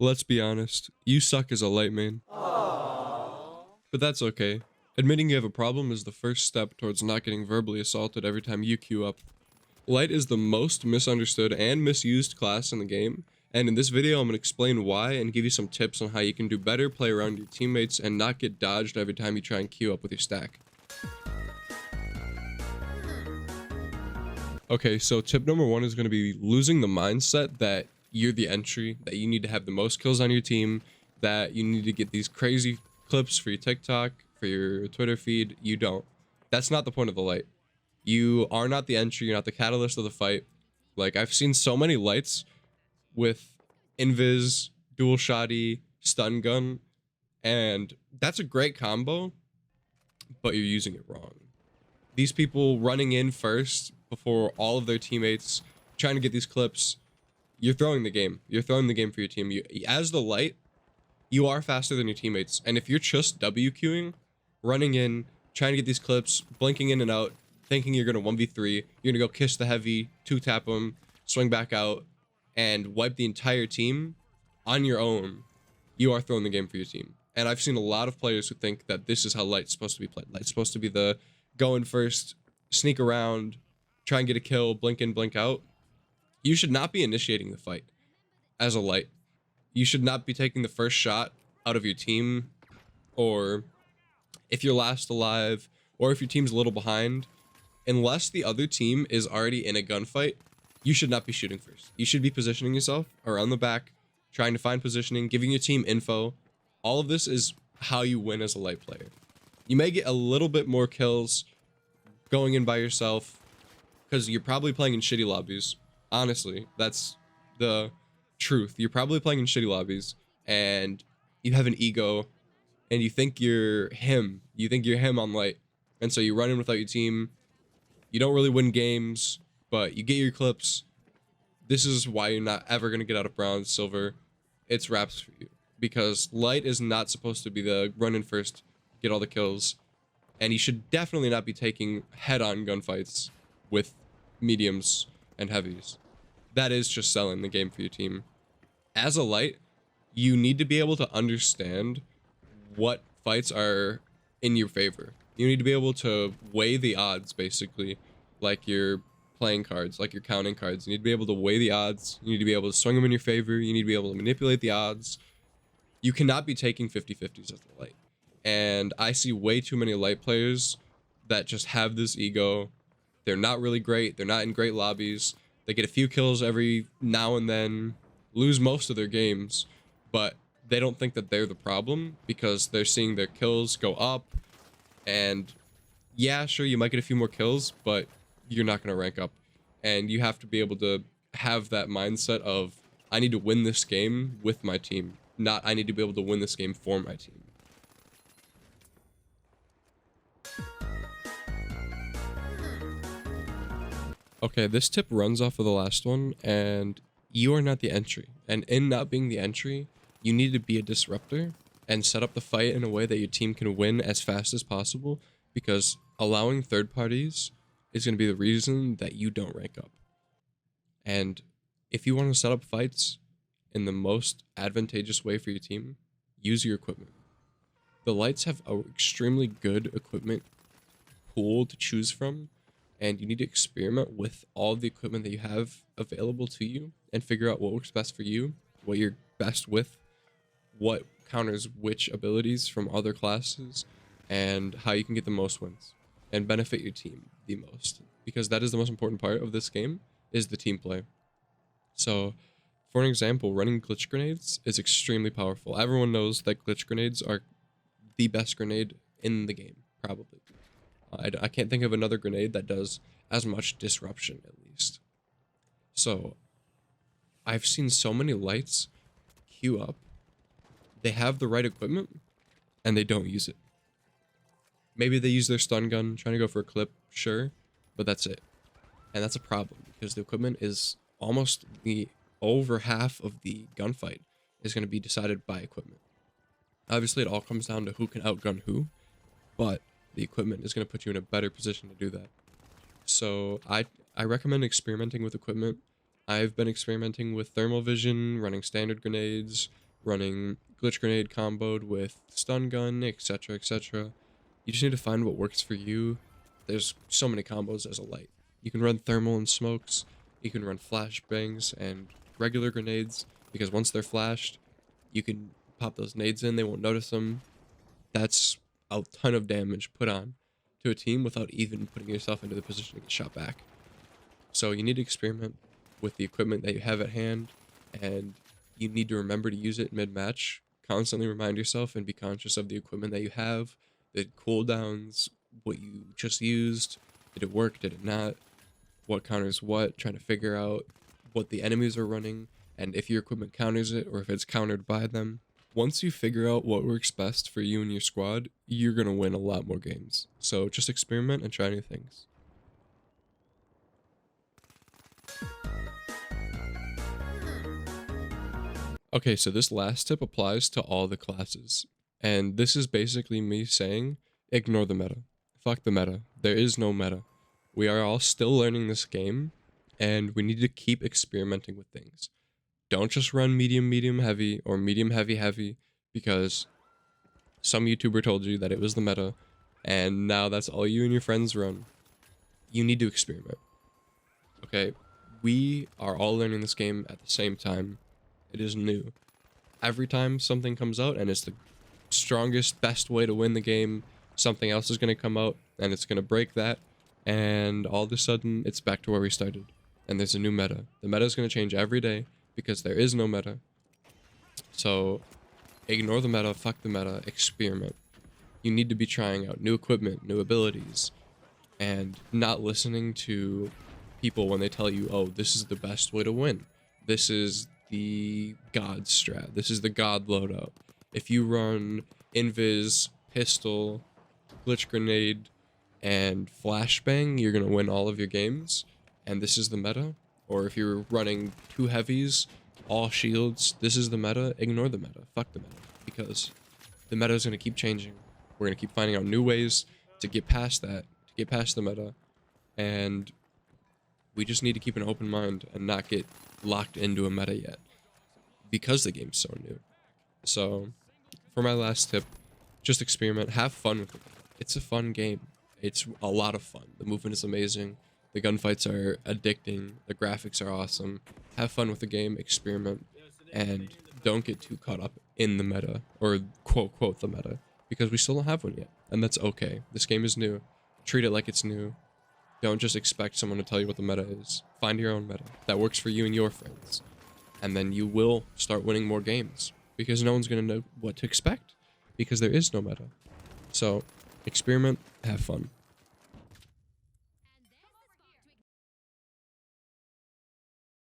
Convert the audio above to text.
Let's be honest, you suck as a light main. But that's okay. Admitting you have a problem is the first step towards not getting verbally assaulted every time you queue up. Light is the most misunderstood and misused class in the game, and in this video I'm going to explain why and give you some tips on how you can do better, play around your teammates, and not get dodged every time you try and queue up with your stack. Okay, so tip number one is going to be losing the mindset that you're the entry, that you need to have the most kills on your team, that you need to get these crazy clips for your TikTok, for your Twitter feed. You don't. That's not the point of the light. You are not the entry, you're not the catalyst of the fight. Like, I've seen so many lights with invis, dual shotty, stun gun, and that's a great combo, but you're using it wrong. These people running in first before all of their teammates, trying to get these clips, you're throwing the game. You're throwing the game for your team. As the light, you are faster than your teammates. And if you're just W queuing, running in, trying to get these clips, blinking in and out, thinking you're going to 1v3, you're going to go kiss the heavy, 2-tap them, swing back out, and wipe the entire team on your own, you are throwing the game for your team. And I've seen a lot of players who think that this is how Light's supposed to be played. Light's supposed to be the go in first, sneak around, try and get a kill, blink in, blink out. You should not be initiating the fight as a light. You should not be taking the first shot out of your team, or if you're last alive, or if your team's a little behind. Unless the other team is already in a gunfight, you should not be shooting first. You should be positioning yourself around the back, trying to find positioning, giving your team info. All of this is how you win as a light player. You may get a little bit more kills going in by yourself because you're probably playing in shitty lobbies. Honestly, that's the truth. You're probably playing in shitty lobbies and you have an ego and you think you're him. You think you're him on light. And so you run in without your team. You don't really win games, but you get your clips. This is why you're not ever going to get out of bronze, silver. It's wraps for you. Because light is not supposed to be the run in first, get all the kills. And you should definitely not be taking head-on gunfights with mediums and heavies. That is just selling the game for your team. As a light, you need to be able to understand what fights are in your favor. You need to be able to weigh the odds, basically, like you're playing cards, like you're counting cards. You need to be able to weigh the odds. You need to be able to swing them in your favor. You need to be able to manipulate the odds. You cannot be taking 50-50s as the light. And I see way too many light players that just have this ego. They're not really great. They're not in great lobbies. They get a few kills every now and then, lose most of their games, but they don't think that they're the problem because they're seeing their kills go up. And yeah, sure, you might get a few more kills, but you're not going to rank up. And you have to be able to have that mindset of, I need to win this game with my team, not I need to be able to win this game for my team. Okay, this tip runs off of the last one, and you are not the entry. And in not being the entry, you need to be a disruptor and set up the fight in a way that your team can win as fast as possible, because allowing third parties is going to be the reason that you don't rank up. And if you want to set up fights in the most advantageous way for your team, use your equipment. The lights have an extremely good equipment pool to choose from, and you need to experiment with all the equipment that you have available to you and figure out what works best for you, what you're best with, what counters which abilities from other classes, and how you can get the most wins and benefit your team the most. Because that is the most important part of this game, is the team play. So, for an example, running glitch grenades is extremely powerful. Everyone knows that glitch grenades are the best grenade in the game, probably. I can't think of another grenade that does as much disruption, at least. So, I've seen so many lights queue up. They have the right equipment, and they don't use it. Maybe they use their stun gun, trying to go for a clip, sure, but that's it. And that's a problem, because the equipment is almost over half of the gunfight is going to be decided by equipment. Obviously, it all comes down to who can outgun who, but the equipment is going to put you in a better position to do that. So I recommend experimenting with equipment. I've been experimenting with thermal vision, running standard grenades, running glitch grenade comboed with stun gun, etc., etc. You just need to find what works for you. There's so many combos as a light. You can run thermal and smokes. You can run flashbangs and regular grenades, because once they're flashed, you can pop those nades in. They won't notice them. That's a ton of damage put on to a team without even putting yourself into the position to get shot back. So you need to experiment with the equipment that you have at hand, and you need to remember to use it mid-match. Constantly remind yourself and be conscious of the equipment that you have, the cooldowns, what you just used. Did it work? Did it not? What counters what? Trying to figure out what the enemies are running, and if your equipment counters it or if it's countered by them. Once you figure out what works best for you and your squad, you're going to win a lot more games. So just experiment and try new things. Okay, so this last tip applies to all the classes. And this is basically me saying, ignore the meta. Fuck the meta. There is no meta. We are all still learning this game, and we need to keep experimenting with things. Don't just run medium, medium, heavy, or medium, heavy, heavy, because some YouTuber told you that it was the meta, and now that's all you and your friends run. You need to experiment. Okay? We are all learning this game at the same time. It is new. Every time something comes out and it's the strongest, best way to win the game, something else is going to come out and it's going to break that, and all of a sudden it's back to where we started. And there's a new meta. The meta is going to change every day because there is no meta. So ignore the meta, fuck the meta, experiment. You need to be trying out new equipment, new abilities, and not listening to people when they tell you, oh, this is the best way to win. This is the god strat. This is the god loadout. If you run invis, pistol, glitch grenade, and flashbang, you're gonna win all of your games, and this is the meta. Or if you're running 2 heavies, all shields, this is the meta. Ignore the meta. Fuck the meta. Because the meta is gonna keep changing. We're gonna keep finding out new ways to get past that, to get past the meta, and we just need to keep an open mind and not get locked into a meta yet, because the game's so new. So for my last tip, just experiment, have fun with it. It's a fun game. It's a lot of fun. The movement is amazing. The gunfights are addicting. The graphics are awesome. Have fun with the game, experiment, and don't get too caught up in the meta, or quote quote the meta, because we still don't have one yet, and that's okay. This game is new. Treat it like it's new. Don't just expect someone to tell you what the meta is. Find your own meta that works for you and your friends. And then you will start winning more games, because no one's going to know what to expect, because there is no meta. So experiment, have fun.